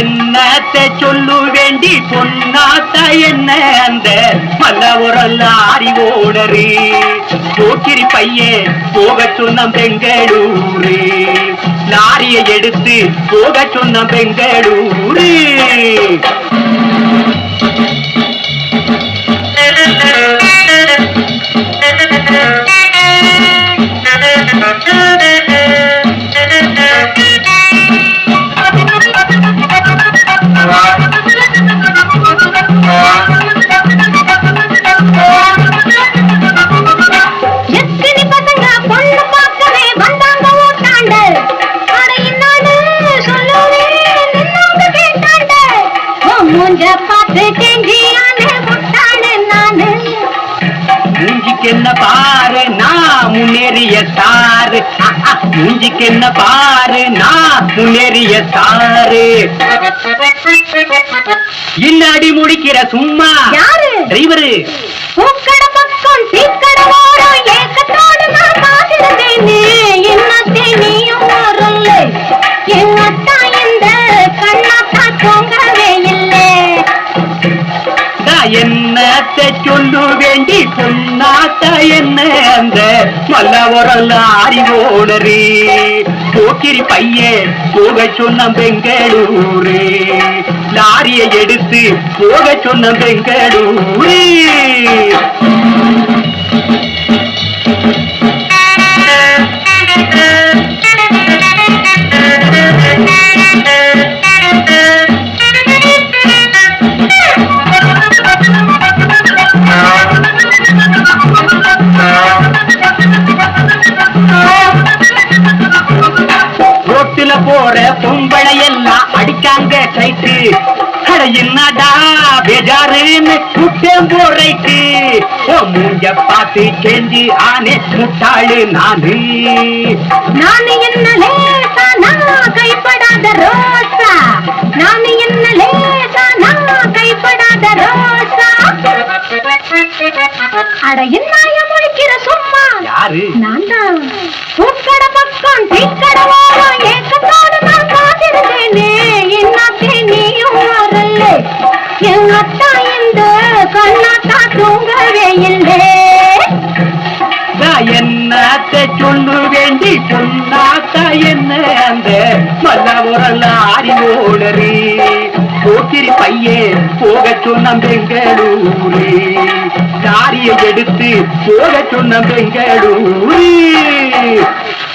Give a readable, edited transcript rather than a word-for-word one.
என்னத்தை சொல்லு வேண்டி பொன்னாத்த என்ன அந்த மல்லவரல்ல அறிவோடரு போக்கிரி பையன் போக சொன்ன பெங்களூரு லாரியை எடுத்து போக சொன்ன பெங்களூரு என்ன பாரு நான் முன்னேறிய சாரு மூஞ்சிக்கு என்ன பாரு நான் முன்னேறிய சாரு இன்னாடி முடிக்கிற சும்மா யாரு டிரைவரு பூக்கட பக்கம் சீக்கட ஓரம் ஏக்கத்தோடு நான் காத்திருந்தேனே என்னத்தே நீயும் வரல என்னத்தா இந்த கண்ணாத்தா தூங்கவே இல்லை என்னத்தை சொல்லு வேண்டி பொன்னாத்த என்ன அந்த மல்லவரல்ல அறிவோடரு போக்கிரி பையன் போக சொன்ன பெங்களூரு லாரியை எடுத்து போக சொன்ன பெங்களூரு ரோட்டுல போற பொம்பளை எல்லாம் அடிக்காங்க சைட்டு அட என்னடா பேஜாருன்னு குட்டேன் போரைட்டு மூஞ்ச பார்த்து செஞ்சு ஆனே முட்டாளு நானு என்ன லேசா நான் கைப்படாத ரோசா நான் என்ன லேசா நான் கைப்படாத ரோசா அட என்னாய முடிக்கிற சும்மா யாரு நான் தான் பூக்கட பக்கம் டீக்கட ஓரம் ஏக்கத்தோடு நான் காத்திருந்தேனே என்னத்தே நீயும் வரல என்னத்தா இந்த கண்ணாத்தா தூங்கவே இல்லை என்னத்தை சொல்லு வேண்டி பொன்னாத்தா என்ன அந்த மல்லவரல்ல அறிவோடரு போக்கிரி பையன் போக சொன்ன பெங்களூரு லாரியை எடுத்து போக சொன்ன பெங்களூரு